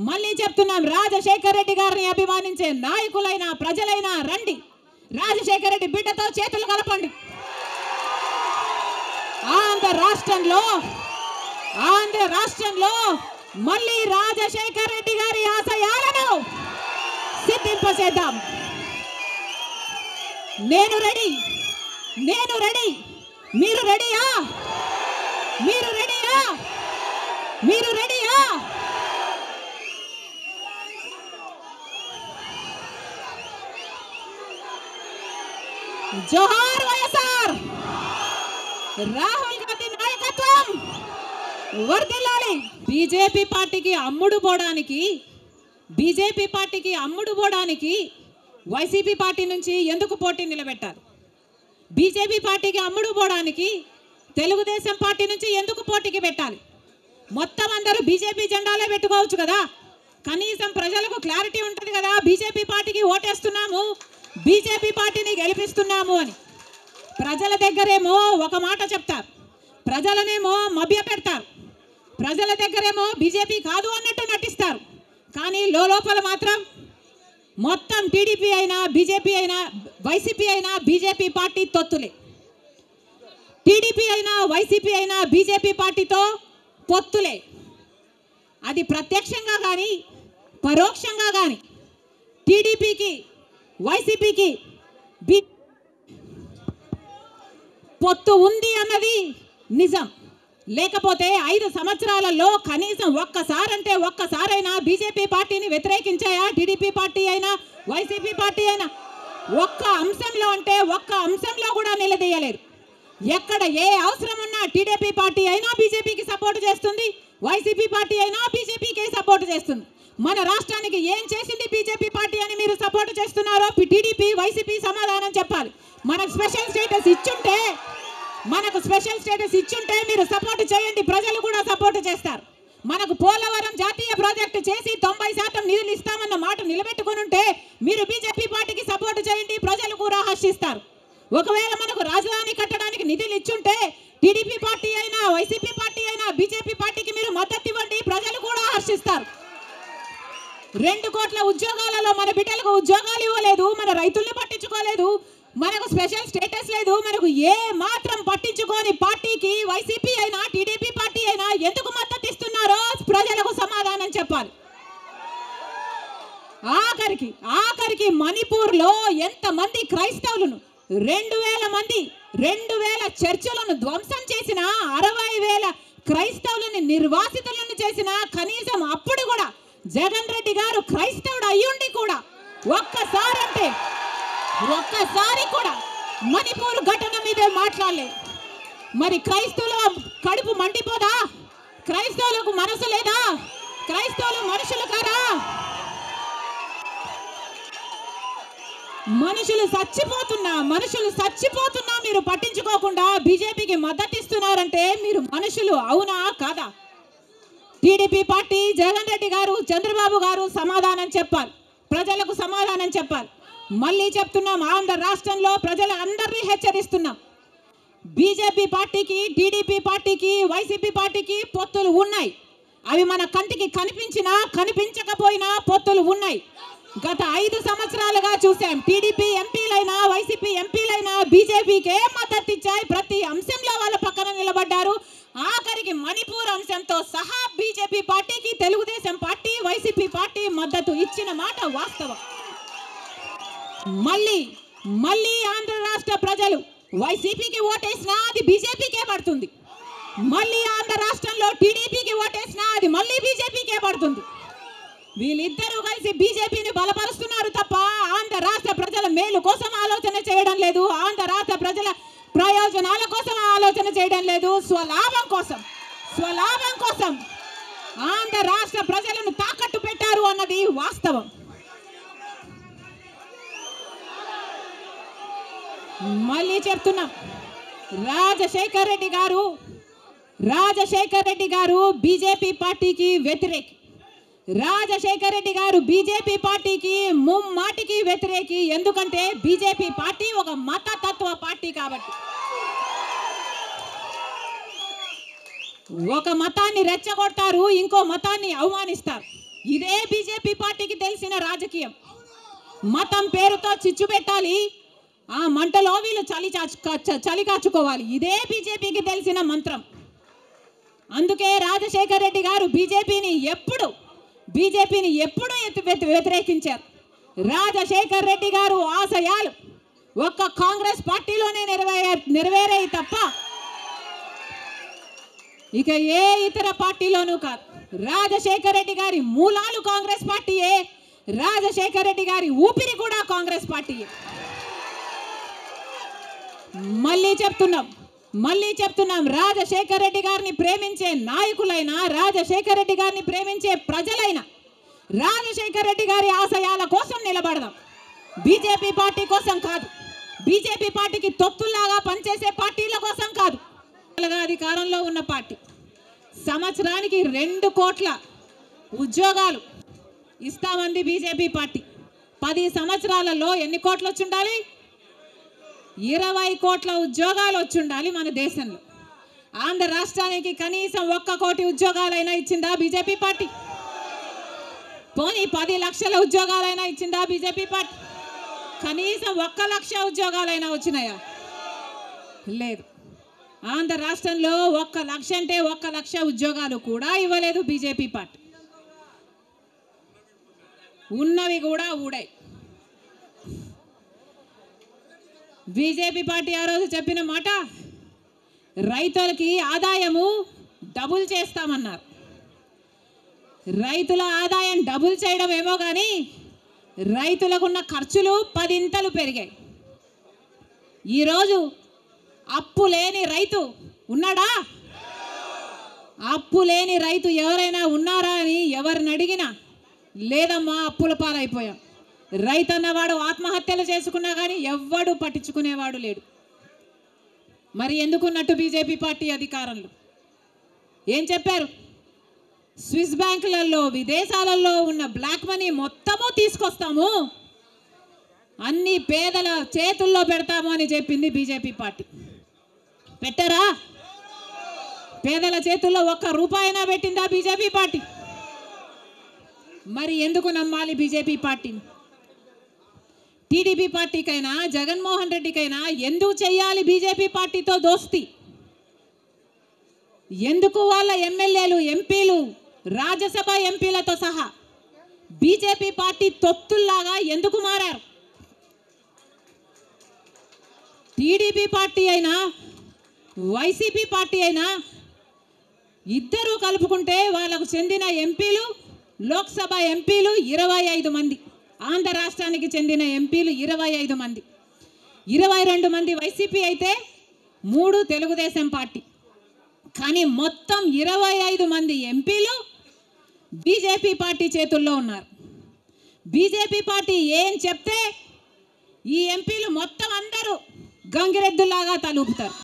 మళ్ళీ చెప్తున్నాం, రాజశేఖర రెడ్డి గారిని అభిమానించే నాయకులైనా ప్రజలైనా రండి, రాజశేఖర రెడ్డి బిడ్డతో చేతులు కలపండి. ఆంధ్ర రాష్ట్రంలో మళ్ళీ రాజశేఖర రెడ్డి గారి ఆశయాలను సిద్ధింపచేద్దాం. నేను రెడీ. మీరు రెడీయా? జోహార్ వైఎస్ఆర్. రాహుల్ గాంధీ నాయకత్వం వర్ధిల్లాలి. బీజేపీ పార్టీకి అమ్ముడు పోవడానికి వైసీపీ పార్టీ నుంచి ఎందుకు పోటీ నిలబెట్టారు? బీజేపీ పార్టీకి అమ్ముడు పోవడానికి తెలుగుదేశం పార్టీ నుంచి ఎందుకు పోటీకి పెట్టాలి? మొత్తం అందరూ బీజేపీ జెండాలే పెట్టుకోవచ్చు కదా. కనీసం ప్రజలకు క్లారిటీ ఉంటుంది కదా, బీజేపీ పార్టీకి ఓటేస్తున్నాము, బీజేపీ పార్టీని గెలిపిస్తున్నాము అని. ప్రజల దగ్గరేమో ఒక మాట చెప్తారు, ప్రజలనేమో మభ్య పెడతారు, ప్రజల దగ్గరేమో బీజేపీ కాదు అన్నట్టు నటిస్తారు. కానీ లోపల మాత్రం మొత్తం టీడీపీ అయినా బీజేపీ అయినా వైసీపీ అయినా బీజేపీ పార్టీ తొత్తులే. టీడీపీ అయినా వైసీపీ అయినా బీజేపీ పార్టీతో పొత్తులే. అది ప్రత్యక్షంగా కానీ పరోక్షంగా కానీ టీడీపీకి వైసీపీకి పొత్తు ఉంది అన్నది నిజం. లేకపోతే 5 సంవత్సరాలలో కనీసం ఒక్కసారైనా బీజేపీ పార్టీని వ్యతిరేకించాయా టీడీపీ పార్టీ అయినా వైసీపీ పార్టీ అయినా? ఒక్క అంశంలో కూడా నిలదీయలేరు. ఎక్కడ ఏ అవసరం ఉన్నా టీడీపీ పార్టీ అయినా బీజేపీకి సపోర్ట్ చేస్తుంది, వైసీపీ పార్టీ అయినా బీజేపీకి సపోర్ట్ చేస్తుంది. మన రాష్ట్రానికి ఏం చేసింది బీజేపీ పార్టీ అని మీరు సపోర్ట్ చేస్తున్నారో టీడీపీ వైసీపీ సమాధానం చెప్పాలి. మనకు స్పెషల్ స్టేటస్ ఇచ్చుంటే మీరు సపోర్ట్ చేయండి, ప్రజలు కూడా సపోర్ట్ చేస్తారు. మనకు పోలవరం జాతీయ ప్రాజెక్టు చేసి 90% నిధులు ఇస్తామన్న మాట నిలబెట్టుకుని ఉంటే మీరు బీజేపీ పార్టీకి సపోర్ట్ చేయండి, ప్రజలు కూడా హర్షిస్తారు. ఒకవేళ మనకు రాజధాని కట్టడానికి నిధులు ఇచ్చుంటే టీడీపీ పార్టీ అయినా వైసీపీ పార్టీ అయినా బీజేపీ పార్టీకి మీరు మద్దతు ఇవ్వండి, ప్రజలు కూడా హర్షిస్తారు. 2 కోట్ల ఉద్యోగాలలో మన బిడ్డలకు ఉద్యోగాలు ఇవ్వలేదు, మన రైతుల్ని పట్టించుకోలేదు, మనకు స్పెషల్ స్టేటస్ లేదు, మనకు ఏ మాత్రం పట్టించుకోని పార్టీకి వైసీపీ అయినా టీడీపీ పార్టీ అయినా ఎందుకు మద్దతు ఇస్తున్నారో ప్రజలకు సమాధానం చెప్పాలి. ఆఖరికి మణిపూర్లో ఎంతమంది క్రైస్తవులను 2,000 చర్చిలను ధ్వంసం చేసిన, 60,000 క్రైస్తవులను నిర్వాసితులను చేసిన, కనీసం అప్పుడు కూడా జగన్ రెడ్డి గారు క్రైస్తవుడు అయ్యుండి కూడా ఒక్కసారి కూడా మణిపూర్ ఘటన మీదే మాట్లాడలేదు. మరి క్రైస్తవుల కడుపు మండిపోదా? క్రైస్తవులకు మనసు లేదా? క్రైస్తవులు మనుషులు కారా? మనుషులు చచ్చిపోతున్నా మీరు పట్టించుకోకుండా బీజేపీకి మద్దతు ఇస్తున్నారంటే మీరు మనుషులు అవునా కాదా? టీడీపీ పార్టీ జగన్ రెడ్డి గారు చంద్రబాబు గారు సమాధానం చెప్పాలి, ప్రజలకు సమాధానం చెప్పాలి. మళ్ళీ చెప్తున్నాం, ఆంధ్ర రాష్ట్రంలో ప్రజలందరినీ హెచ్చరిస్తున్నాం, బీజేపీ పార్టీకి టీడీపీ పార్టీకి వైసీపీ పార్టీకి పొత్తులు ఉన్నాయి. అవి మన కంటికి కనిపించినా కనిపించకపోయినా పొత్తులు ఉన్నాయి. గత 5 సంవత్సరాలుగా చూసాం. టీడీపీ ఎంపీలైనా వైసీపీ ఎంపీలైనా బీజేపీకే మద్దతు ఇచ్చాయి, ప్రతి అంశంలో వాళ్ళ పక్కన నిలబడ్డారు. ఆఖరికి మణిపూర్ అంశంతో సహా బీజేపీ పార్టీకి తెలుగుదేశం పార్టీ వైసీపీ పార్టీ మద్దతు ఇచ్చిన మాట వాస్తవం. మళ్ళీ ఆంధ్ర రాష్ట్ర ప్రజలు వైసీపీకి ఓటేసినా అది బీజేపీకే పడుతుంది, మళ్ళీ ఆంధ్ర రాష్ట్రంలో టీడీపీకి ఓటేసినా అది మళ్ళీ బీజేపీకే పడుతుంది. వీళ్ళిద్దరూ కలిసి బీజేపీని బలపరుస్తున్నారు తప్ప ఆంధ్ర రాష్ట్ర ప్రజల మేలు కోసం ఆలోచన చేయడం లేదు, ఆంధ్ర రాష్ట్ర ప్రజల ప్రయోజనాల కోసం ఆలోచన చేయడం లేదు. స్వలాభం కోసం ఆంధ్ర రాష్ట్ర ప్రజలను తాకట్టు పెట్టారు అన్నది వాస్తవం. మళ్ళీ చెప్తున్నాం, రాజశేఖర్ రెడ్డి గారు బీజేపీ పార్టీకి వ్యతిరేకి. రాజశేఖర్ రెడ్డి గారు బీజేపీ పార్టీకి ముమ్మాటికి వ్యతిరేకి. ఎందుకంటే బీజేపీ పార్టీ ఒక మతతత్వ పార్టీ కాబట్టి. ఒక మతాన్ని రెచ్చగొడతారు, ఇంకో మతాన్ని అవమానిస్తారు. ఇదే బీజేపీ పార్టీకి తెలిసిన రాజకీయం. మతం పేరుతో చిచ్చు పెట్టాలి, ఆ మంటలో వీళ్ళు చలి కాచుకోవాలి. ఇదే బీజేపీకి తెలిసిన మంత్రం. అందుకే రాజశేఖర్ రెడ్డి గారు బీజేపీని ఎప్పుడు వ్యతిరేకించారు. రాజశేఖర్ రెడ్డి గారు ఆశయాలు ఒక్క కాంగ్రెస్ పార్టీలోనే నెరవేరాయి తప్ప ఇక ఏ ఇతర పార్టీలోనూ కాదు. రాజశేఖర్ రెడ్డి గారి మూలాలు కాంగ్రెస్ పార్టీయే, రాజశేఖర్ రెడ్డి గారి ఊపిరి కూడా కాంగ్రెస్ పార్టీయే. మళ్ళీ చెప్తున్నాం రాజశేఖర్ రెడ్డి గారిని ప్రేమించే నాయకులైనా, రాజశేఖర్ రెడ్డి గారిని ప్రేమించే ప్రజలైనా రాజశేఖర్ రెడ్డి గారి ఆశయాల కోసం నిలబడదాం, బీజేపీ పార్టీ కోసం కాదు. బీజేపీ పార్టీకి తొత్తుల్లాగా పనిచేసే పార్టీల కోసం కాదు. అధికారంలో ఉన్న పార్టీ సంవత్సరానికి 2 కోట్ల ఉద్యోగాలు ఇస్తామంది బీజేపీ పార్టీ. 10 సంవత్సరాలలో ఎన్ని కోట్లు వచ్చి ఉండాలి? 20 కోట్ల ఉద్యోగాలు వచ్చి ఉండాలి మన దేశంలో. ఆంధ్ర రాష్ట్రానికి కనీసం 1 కోటి ఉద్యోగాలైనా ఇచ్చిందా బీజేపీ పార్టీ? పోనీ 10 లక్షల ఉద్యోగాలైనా ఇచ్చిందా బీజేపీ పార్టీ? కనీసం 1 లక్ష ఉద్యోగాలైనా వచ్చినాయా? లేదు. ఆంధ్ర రాష్ట్రంలో 1 లక్ష అంటే 1 లక్ష ఉద్యోగాలు కూడా ఇవ్వలేదు బీజేపీ పార్టీ. ఉన్నవి కూడా ఊడాయి. బీజేపీ పార్టీ ఆ రోజు చెప్పిన మాట, రైతులకి ఆదాయము డబుల్ చేస్తామన్నారు. రైతుల ఆదాయం డబుల్ చేయడం ఏమో కానీ రైతులకున్న ఖర్చులు 10 ఇంతలు పెరిగాయి. ఈరోజు అప్పు లేని రైతు ఉన్నాడా? అప్పు లేని రైతు ఎవరైనా ఉన్నారా అని ఎవరిని అడిగినా లేదమ్మా, అప్పుల పాలైపోయాం. రైతు అన్నవాడు ఆత్మహత్యలు చేసుకున్నా కానీ ఎవ్వడు పట్టించుకునేవాడు లేడు. మరి ఎందుకున్నట్టు బీజేపీ పార్టీ అధికారంలో ఏం చెప్పారు? స్విస్ బ్యాంకులలో, విదేశాలలో ఉన్న బ్లాక్ మనీ మొత్తము తీసుకొస్తాము, అన్ని పేదల చేతుల్లో పెడతాము అని చెప్పింది బీజేపీ పార్టీ. పెట్టారా? పేదల చేతుల్లో 1 రూపాయైనా పెట్టిందా బీజేపీ పార్టీ? మరి ఎందుకు నమ్మాలి బీజేపీ పార్టీని? టీడీపీ పార్టీకైనా జగన్మోహన్ రెడ్డికైనా ఎందుకు చెయ్యాలి బీజేపీ పార్టీతో దోస్తి? ఎందుకు వాళ్ళ ఎమ్మెల్యేలు, ఎంపీలు, రాజ్యసభ ఎంపీలతో సహా బీజేపీ పార్టీ తొత్తుల్లాగా ఎందుకు మారారు? టీడీపీ పార్టీ అయినా వైసీపీ పార్టీ అయినా ఇద్దరూ కలుపుకుంటే వాళ్ళకు చెందిన ఎంపీలు, లోక్సభ ఎంపీలు 25 మంది, ఆంధ్ర రాష్ట్రానికి చెందిన ఎంపీలు 25 మంది, 22 మంది వైసీపీ అయితే 3 తెలుగుదేశం పార్టీ. కానీ మొత్తం 25 మంది ఎంపీలు బీజేపీ పార్టీ చేతుల్లో ఉన్నారు. బీజేపీ పార్టీ ఏం చెప్తే ఈ ఎంపీలు మొత్తం అందరూ గంగిరెద్దులాగా తలూపుతారు.